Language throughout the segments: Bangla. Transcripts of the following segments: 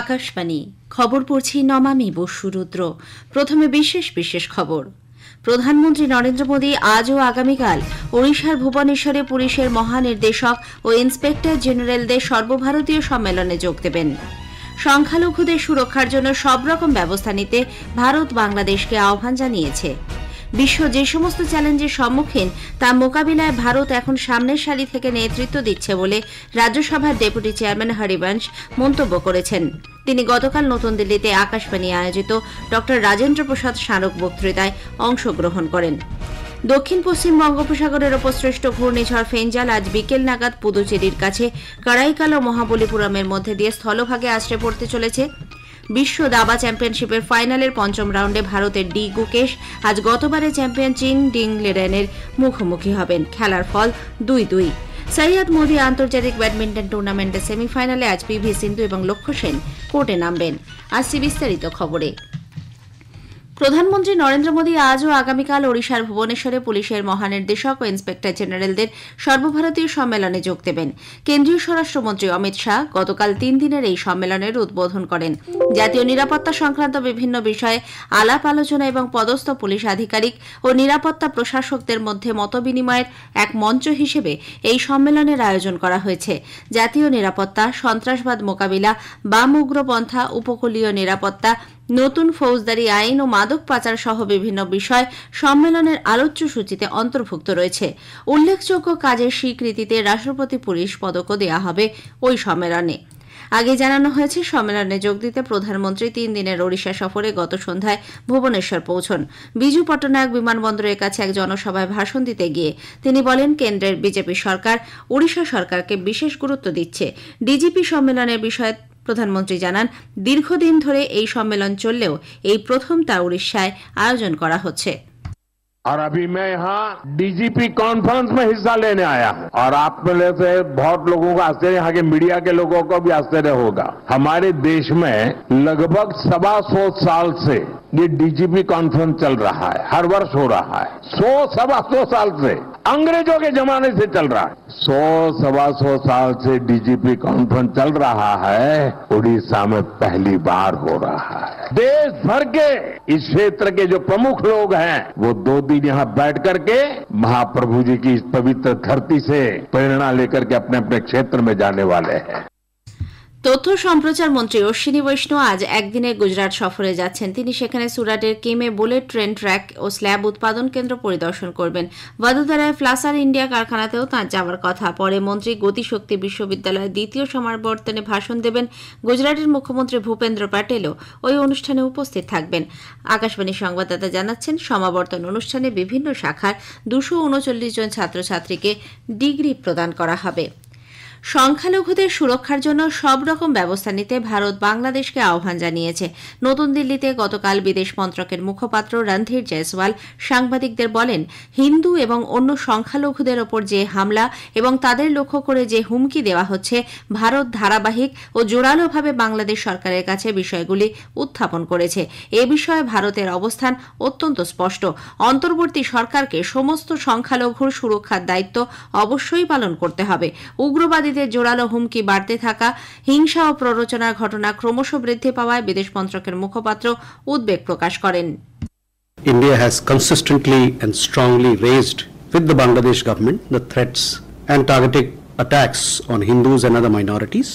আকাশবাণী খবর পড়ছি নমামি বসুরুদ্র। প্রথমে বিশেষ খবর। প্রধানমন্ত্রী নরেন্দ্র মোদী আজ ও আগামীকাল ওড়িশার ভুবনেশ্বরে পুলিশের মহানির্দেশক ও ইন্সপেক্টর জেনারেলদের সর্বভারতীয় সম্মেলনে যোগ দেবেন। সংখ্যালঘুদের সুরক্ষার জন্য সব রকম ব্যবস্থা নিতে ভারত বাংলাদেশকে আহ্বান জানিয়েছে। বিশ্ব যে সমস্ত চ্যালেঞ্জের সম্মুখীন তা মোকাবিলায় ভারত এখন সামনের সারি থেকে নেতৃত্ব দিচ্ছে বলে রাজ্যসভার ডেপুটি চেয়ারম্যান হরিবংশ মন্তব্য করেছেন। তিনি গতকাল নতুন দিল্লিতে আকাশবাণী আয়োজিত ড রাজেন্দ্র প্রসাদ স্মারক বক্তৃতায় অংশগ্রহণ করেন। দক্ষিণ পশ্চিম বঙ্গোপসাগরের ওপর সৃষ্ট ঘূর্ণিঝড় ফেঞ্জাল আজ বিকেল নাগাদ পুদুচেরির কাছে করাইকাল ও মহাবলীপুরমের মধ্যে দিয়ে স্থলভাগে আছড়ে পড়তে চলেছে। বিশ্ব দাবা চ্যাম্পিয়নশিপের ফাইনালের পঞ্চম রাউন্ডে ভারতের ডি গুকেশ আজ গতবারের চ্যাম্পিয়ন চীন ডিং লিরেনের মুখোমুখি হবেন। খেলার ফল 2-2। সৈয়দ মোদি আন্তর্জাতিক ব্যাডমিন্টন টুর্নামেন্টের সেমিফাইনালে আজ পিভি সিন্ধু এবং লক্ষ্য সেন কোর্টে নামবেন। আসছে বিস্তারিত খবরে। প্রধানমন্ত্রী নরেন্দ্র মোদী আজ ও আগামীকাল ওড়িশার ভুবনেশ্বরে পুলিশের মহানির্দেশক ও ইন্সপেক্টর জেনারেলদের সর্বভারতীয় সম্মেলনে যোগ দেবেন। কেন্দ্রীয় স্বরাষ্ট্রমন্ত্রী অমিত শাহ গতকাল 3 দিনের এই সম্মেলনের উদ্বোধন করেন। জাতীয় নিরাপত্তা সংক্রান্ত বিভিন্ন বিষয়ে আলাপ আলোচনা এবং পদস্থ পুলিশ আধিকারিক ও নিরাপত্তা প্রশাসকদের মধ্যে মতবিনিময়ের এক মঞ্চ হিসেবে এই সম্মেলনের আয়োজন করা হয়েছে। জাতীয় নিরাপত্তা, সন্ত্রাসবাদ মোকাবিলা, বাম উগ্রপন্থা, উপকূলীয় নিরাপত্তা, নতুন ফৌজদারি আইন ও মাদক পাচার সহ বিভিন্ন বিষয় সম্মেলনের আলোচ্য সূচিতে অন্তর্ভুক্ত রয়েছে। উল্লেখযোগ্য কাজের স্বীকৃতিতে রাষ্ট্রপতি পুলিশ পদকও দেওয়া হবে ওই সম্মেলনে। আগে জানানো হয়েছে, সম্মেলনে যোগ দিতে প্রধানমন্ত্রী 3 দিনের ওড়িশা সফরে গত সন্ধ্যায় ভুবনেশ্বর পৌঁছন। বিজু পট্টনায়ক বিমানবন্দরের কাছে এক জনসভায় ভাষণ দিতে গিয়ে তিনি বলেন, কেন্দ্রের বিজেপি সরকার ওড়িশা সরকারকে বিশেষ গুরুত্ব দিচ্ছে। ডিজিপি সম্মেলনের বিষয়ে প্রধানমন্ত্রী জানান, দীর্ঘদিন ধরে এই সম্মেলন চললেও এই প্রথম তা উড়িষ্যায় আয়োজন করা হচ্ছে। और अभी मैं यहाँ डीजीपी कॉन्फ्रेंस में हिस्सा लेने आया हूँ और आप में से बहुत लोगों को आश्चर्य, यहाँ के मीडिया के लोगों को भी आश्चर्य होगा। हमारे देश में लगभग 125 साल से ये डीजीपी कॉन्फ्रेंस चल रहा है, हर वर्ष हो रहा है। 125 साल से, अंग्रेजों के जमाने से चल रहा है। 125 साल से डीजीपी कॉन्फ्रेंस चल रहा है, उड़ीसा में पहली बार हो रहा है। देश भर के इस क्षेत्र के जो प्रमुख लोग हैं वो 2 दिन यहाँ बैठ करके महाप्रभु जी की इस पवित्र धरती से प्रेरणा लेकर के अपने अपने क्षेत्र में जाने वाले हैं। তথ্য সম্প্রচার মন্ত্রী অশ্বিনী বৈষ্ণব আজ একদিনের গুজরাট সফরে যাচ্ছেন। তিনি সেখানে সুরাটের কেমে বুলেট ট্রেন ট্র্যাক ও স্ল্যাব উৎপাদন কেন্দ্র পরিদর্শন করবেন। বদোদরায় ফ্লাসার ইন্ডিয়া কারখানাতেও তাঁর যাওয়ার কথা। পরে মন্ত্রী গতিশক্তি বিশ্ববিদ্যালয়ের দ্বিতীয় সমাবর্তনে ভাষণ দেবেন। গুজরাটের মুখ্যমন্ত্রী ভূপেন্দ্র প্যাটেলও ওই অনুষ্ঠানে উপস্থিত থাকবেন। আকাশবাণীর সংবাদদাতা জানাচ্ছেন, সমাবর্তন অনুষ্ঠানে বিভিন্ন শাখার 239 জন ছাত্রছাত্রীকে ডিগ্রি প্রদান করা হবে। সংখ্যালঘুদের সুরক্ষার জন্য সব রকম ব্যবস্থা নিতে ভারত বাংলাদেশকে আহ্বান জানিয়েছে। নতুন দিল্লিতে গতকাল বিদেশ মন্ত্রকের মুখপাত্র রণধীর জয়সওয়াল সাংবাদিকদের বলেন, হিন্দু এবং অন্য সংখ্যালঘুদের ওপর যে হামলা এবং তাদের লক্ষ্য করে যে হুমকি দেওয়া হচ্ছে, ভারত ধারাবাহিক ও জোরালোভাবে বাংলাদেশ সরকারের কাছে বিষয়গুলি উত্থাপন করেছে। এ বিষয়ে ভারতের অবস্থান অত্যন্ত স্পষ্ট। অন্তর্বর্তী সরকারকে সমস্ত সংখ্যালঘুর সুরক্ষার দায়িত্ব অবশ্যই পালন করতে হবে। উগ্রবাদী জোরালো হুমকি বাড়তে থাকা, হিংসা ও প্ররোচনার ঘটনা ক্রমশ বৃদ্ধি পাওয়ায় বিদেশ মন্ত্রকের মুখপাত্র উদ্বেগ প্রকাশ করেন। India has consistently and strongly raised with the Bangladesh government the threats and targeted attacks on Hindus and other minorities.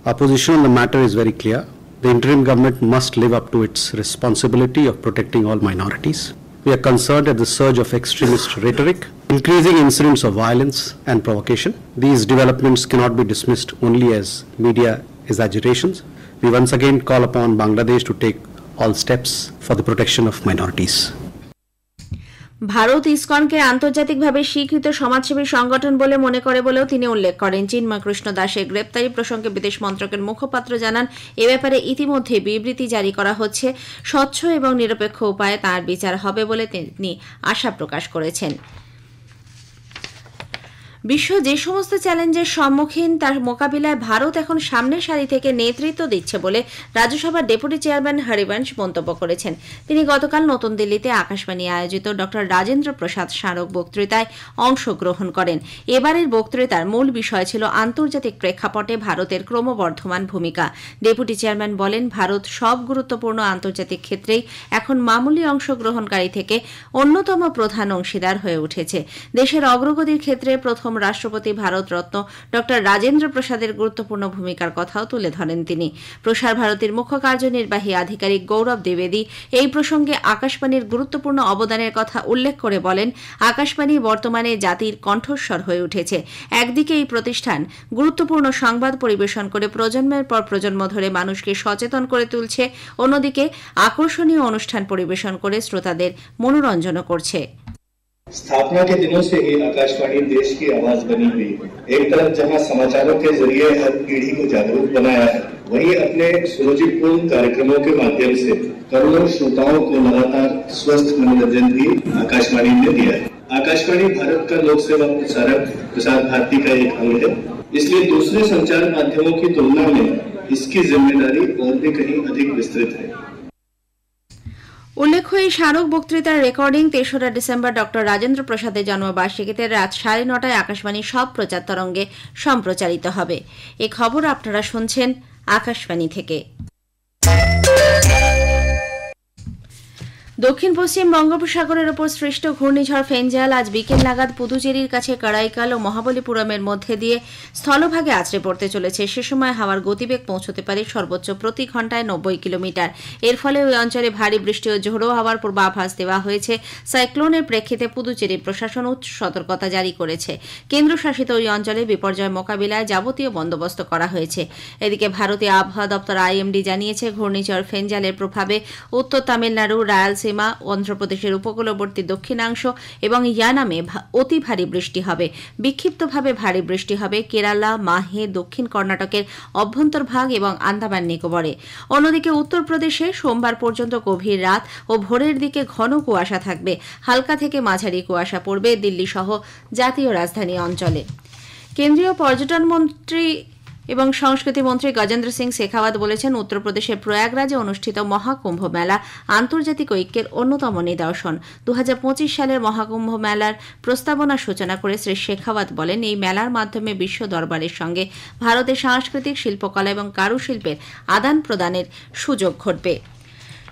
Our position on the matter is very clear. The interim government must live up to its responsibility of protecting all minorities. We are concerned at the surge of extremist rhetoric, increasing incidents of violence and provocation. These developments cannot be dismissed only as media exaggerations. We once again call upon Bangladesh to take all steps for the protection of minorities. Bharat ইসকনকে আন্তর্জাতিকভাবে স্বীকৃত সমাজসেবী সংগঠন বলে মনে করে বলেও তিনি উল্লেখ করেন। চিন্ময় কৃষ্ণ দাসের গ্রেপ্তারি প্রসঙ্গে বিদেশ মন্ত্রকের মুখপাত্র জানান, এ ব্যাপারে ইতিমধ্যে বিবৃতি জারি করা হচ্ছে। স্বচ্ছ এবং নিরপেক্ষ উপায়ে তাঁর বিচার হবে বলে তিনি আশা প্রকাশ করেছেন। বিশ্ব যে সমস্ত চ্যালেঞ্জের সম্মুখীন তার মোকাবিলায় ভারত এখন সামনের সারি থেকে নেতৃত্ব দিচ্ছে বলে রাজ্যসভার ডেপুটি চেয়ারম্যান হরিবংশ মন্তব্য করেছেন। তিনি গতকাল নতুন দিল্লিতে আকাশবাণী আয়োজিত ড রাজেন্দ্র প্রসাদ স্মারক বক্তৃতায় অংশগ্রহণ করেন। এবারের বক্তৃতার মূল বিষয় ছিল আন্তর্জাতিক প্রেক্ষাপটে ভারতের ক্রমবর্ধমান ভূমিকা। ডেপুটি চেয়ারম্যান বলেন, ভারত সব গুরুত্বপূর্ণ আন্তর্জাতিক ক্ষেত্রেই এখন মামুলি অংশগ্রহণকারী থেকে অন্যতম প্রধান অংশীদার হয়ে উঠেছে। দেশের অগ্রগতির ক্ষেত্রে প্রথম রাষ্ট্রপতি ভারতরত্ন ড রাজেন্দ্র প্রসাদের গুরুত্বপূর্ণ ভূমিকার কথাও তুলে ধরেন তিনি। প্রসার ভারতীর মুখ্য কার্যনির্বাহী আধিকারিক গৌরব দ্বিবেদী এই প্রসঙ্গে আকাশবাণীর গুরুত্বপূর্ণ অবদানের কথা উল্লেখ করে বলেন, আকাশবাণী বর্তমানে জাতির কণ্ঠস্বর হয়ে উঠেছে। একদিকে এই প্রতিষ্ঠান গুরুত্বপূর্ণ সংবাদ পরিবেশন করে প্রজন্মের পর প্রজন্ম ধরে মানুষকে সচেতন করে তুলছে, অন্যদিকে আকর্ষণীয় অনুষ্ঠান পরিবেশন করে শ্রোতাদের মনোরঞ্জনও করছে। स्थापना के दिनों से ही आकाशवाणी देश की आवाज बनी हुई है। एक तरफ जहां समाचारों के जरिए हर पीढ़ी को जागरूक बनाया है, वहीं अपने सुरुचिपूर्ण कार्यक्रमों के माध्यम से करोड़ों श्रोताओं को लगातार स्वस्थ मनोरंजन भी आकाशवाणी ने दिया है। आकाशवाणी भारत का लोक सेवा प्रसारक प्रसार भारती का एक अंग है, इसलिए दूसरे संचार माध्यमों की तुलना में इसकी जिम्मेदारी और भी कहीं अधिक विस्तृत है। উল্লেখ্য, এই স্মারক বক্তৃতার রেকর্ডিং ৩রা ডিসেম্বর ড রাজেন্দ্র প্রসাদের জন্মবার্ষিকীতে রাত ৯:৩০ আকাশবাণীর সব প্রচার তরঙ্গে সম্প্রচারিত হবে। এই খবর আপনারা শুনছেন আকাশবাণী থেকে। দক্ষিণ পশ্চিম বঙ্গোপসাগরের ওপর সৃষ্ট ঘূর্ণিঝড় ফেঞ্জাল আজ বিকেল নাগাদ পুদুচেরির কাছে কারাইকাল ও মহাবলীপুরমের মধ্যে দিয়ে স্থলভাগে আছড়ে পড়তে চলেছে। সে সময় হাওয়ার গতিবেগ পৌঁছতে পারে সর্বোচ্চ প্রতি ঘণ্টায় ৯০ কিলোমিটার। এর ফলে ওই অঞ্চলে ভারী বৃষ্টি ও ঝোড়ো হাওয়ার পূর্বাভাস দেওয়া হয়েছে। সাইক্লোনের প্রেক্ষিতে পুদুচেরি প্রশাসন উচ্চ সতর্কতা জারি করেছে। কেন্দ্রশাসিত ওই অঞ্চলে বিপর্যয় মোকাবিলায় যাবতীয় বন্দোবস্ত করা হয়েছে। এদিকে ভারতীয় আবহাওয়া দপ্তর আইএমডি জানিয়েছে, ঘূর্ণিঝড় ফেঞ্জালের প্রভাবে উত্তর তামিলনাড়ু, রায়ালসীমা, অন্ধ্রপ্রদেশের উপকূলবর্তী দক্ষিণাংশ এবং ইয়ানামে অতি ভারী বৃষ্টি হবে। বিক্ষিপ্তভাবে ভারী বৃষ্টি হবে কেরালা, মাহে, দক্ষিণ কর্ণাটকের অভ্যন্তরভাগ এবং আন্দামান নিকোবরে। অন্যদিকে উত্তরপ্রদেশে সোমবার পর্যন্ত গভীর রাত ও ভোরের দিকে ঘন কুয়াশা থাকবে। হালকা থেকে মাঝারি কুয়াশা পড়বে দিল্লি সহ জাতীয় রাজধানী অঞ্চলে। কেন্দ্রীয় পর্যটন মন্ত্রী এবং সংস্কৃতি মন্ত্রী গজেন্দ্র সিং শেখাওয়াত বলেছেন, উত্তরপ্রদেশের প্রয়াগরাজে অনুষ্ঠিত মহাকুম্ভ মেলা আন্তর্জাতিক ঐক্যের অন্যতম নিদর্শন। ২০২৫ সালের মহাকুম্ভ মেলার প্রস্তাবনা সূচনা করে শ্রী শেখাওয়াত বলেন, এই মেলার মাধ্যমে বিশ্ব দরবারের সঙ্গে ভারতের সাংস্কৃতিক, শিল্পকলা এবং কারুশিল্পের আদান প্রদানের সুযোগ ঘটবে।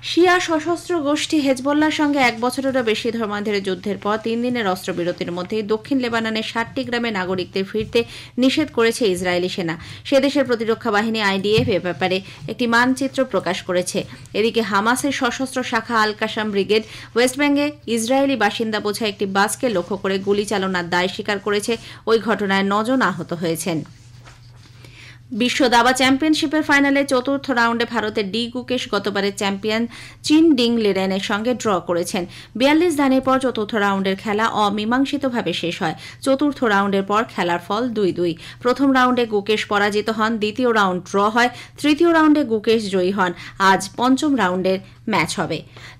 শিয়া সশস্ত্র গোষ্ঠী হেজবল্লার সঙ্গে ১ বছরেরও বেশি ধর্মান্তরের যুদ্ধের পর ৩ দিনের অস্ত্রবিরতির মধ্যেই দক্ষিণ লেবাননের ৬০টি গ্রামে নাগরিকদের ফিরতে নিষেধ করেছে ইসরায়েলি সেনা। সে দেশের প্রতিরক্ষা বাহিনী আইডিএফ এ ব্যাপারে একটি মানচিত্র প্রকাশ করেছে। এদিকে হামাসের সশস্ত্র শাখা আল কাসাম ব্রিগেড ওয়েস্ট ব্যাঙ্কে ইসরায়েলি বাসিন্দা বোঝা একটি বাসকে লক্ষ্য করে গুলি চালনার দায় স্বীকার করেছে। ওই ঘটনায় ৯ জন আহত হয়েছেন। বিশ্ব দাবা চ্যাম্পিয়নশিপের ফাইনালে চতুর্থ রাউন্ডে ভারতের ডি গুকেশ গতবারের চ্যাম্পিয়ন চিন ডিং লিরেনের সঙ্গে ড্র করেছেন। ৪২ রানের পর চতুর্থ রাউন্ডের খেলা অমীমাংসিতভাবে শেষ হয়। চতুর্থ রাউন্ডের পর খেলার ফল ২-২। প্রথম রাউন্ডে গুকেশ পরাজিত হন, দ্বিতীয় রাউন্ড ড্র হয়, তৃতীয় রাউন্ডে গুকেশ জয়ী হন। আজ পঞ্চম রাউন্ডের ম্যাচ হবে।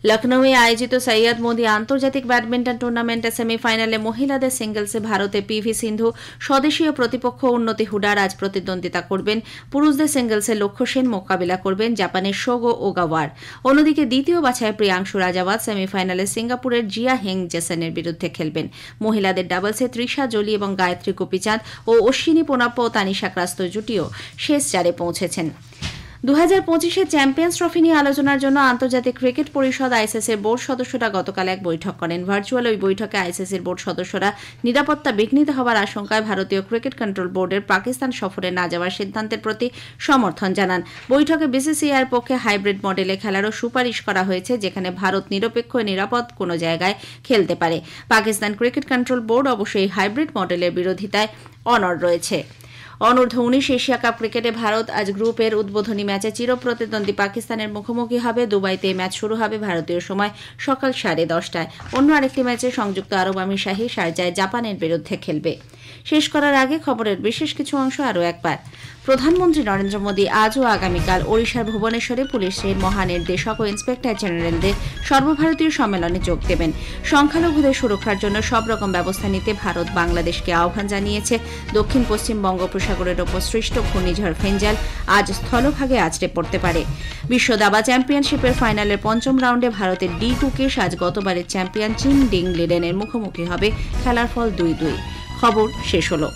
লখনৌয়ে আয়োজিত সৈয়দ মোদি আন্তর্জাতিক ব্যাডমিন্টন টুর্নামেন্টের সেমিফাইনালে মহিলাদের সিঙ্গলসে ভারতের পিভি সিন্ধু স্বদেশীয় প্রতিপক্ষ উন্নতি হুডার আজ প্রতিদ্বন্দ্বিতা করবেন। পুরুষদের সিঙ্গলসে লক্ষ্য সেন মোকাবিলা করবেন জাপানের শোগো ওগাওয়ার। অন্যদিকে দ্বিতীয় বাছাই প্রিয়াংশু রাজাওয়াত সেমিফাইনালে সিঙ্গাপুরের জিয়া হেং জেসেনের বিরুদ্ধে খেলবেন। মহিলাদের ডাবলসে তৃষা জলি এবং গায়ত্রী গোপীচাঁদ ও অশ্বিনী পোনাপ্প ও তানিশা ক্রাস্ত জুটিও শেষ চারে পৌঁছেছেন। ২০২৫ চ্যাম্পিয়ন্স ট্রফি নিয়ে আলোচনার জন্য আন্তর্জাতিক ক্রিকেট পরিষদ আইসিসির বোর্ড সদস্যরা গতকাল এক বৈঠক করেন। ভার্চুয়াল ওই বৈঠকে আইসিসির বোর্ড সদস্যরা নিরাপত্তা বিঘ্নিত হওয়ার আশঙ্কায় ভারতীয় ক্রিকেট কন্ট্রোল বোর্ডের পাকিস্তান সফরে না যাওয়ার সিদ্ধান্তের প্রতি সমর্থন জানান। বৈঠকে বিসিসিআইয়ের পক্ষে হাইব্রিড মডেলে খেলারও সুপারিশ করা হয়েছে, যেখানে ভারত নিরপেক্ষ ও নিরাপদ কোনো জায়গায় খেলতে পারে। পাকিস্তান ক্রিকেট কন্ট্রোল বোর্ড অবশ্যই হাইব্রিড মডেলের বিরোধিতায় অনড় রয়েছে। অনূর্ধ্ব-১৯ এশিয়া কাপ ক্রিকেটে ভারত আজ গ্রুপের উদ্বোধনী ম্যাচে চিরপ্রতিদ্বন্দ্বী পাকিস্তানের মুখোমুখি হবে। দুবাইতে এই ম্যাচ শুরু হবে ভারতীয় সময় সকাল 10:30টায়। অন্য আরেকটি ম্যাচে সংযুক্ত আরব আমিরশাহী শারজায় জাপানের বিরুদ্ধে খেলবে। শেষ করার আগে খবরের বিশেষ কিছু অংশ আরও একবার। প্রধানমন্ত্রী নরেন্দ্র মোদী আজ ও আগামীকাল ওড়িশার ভুবনেশ্বরে পুলিশের মহানির্দেশক ও ইন্সপেক্টর জেনারেলদের সর্বভারতীয় সম্মেলনে যোগ দেবেন। সংখ্যালঘুদের সুরক্ষার জন্য সব রকম ব্যবস্থা নিতে ভারত বাংলাদেশকে আহ্বান জানিয়েছে। দক্ষিণ পশ্চিম বঙ্গোপসাগরের ওপর সৃষ্ট ঘূর্ণিঝড় ফেঞ্জাল আজ স্থলভাগে আছড়ে পড়তে পারে। বিশ্ব দাবা চ্যাম্পিয়নশিপের ফাইনালের পঞ্চম রাউন্ডে ভারতের D2 আজ গতবারের চ্যাম্পিয়ন চীন ডিং লিডেনের মুখোমুখি হবে। খেলার ফল 2-2। খবর শেষ হলো।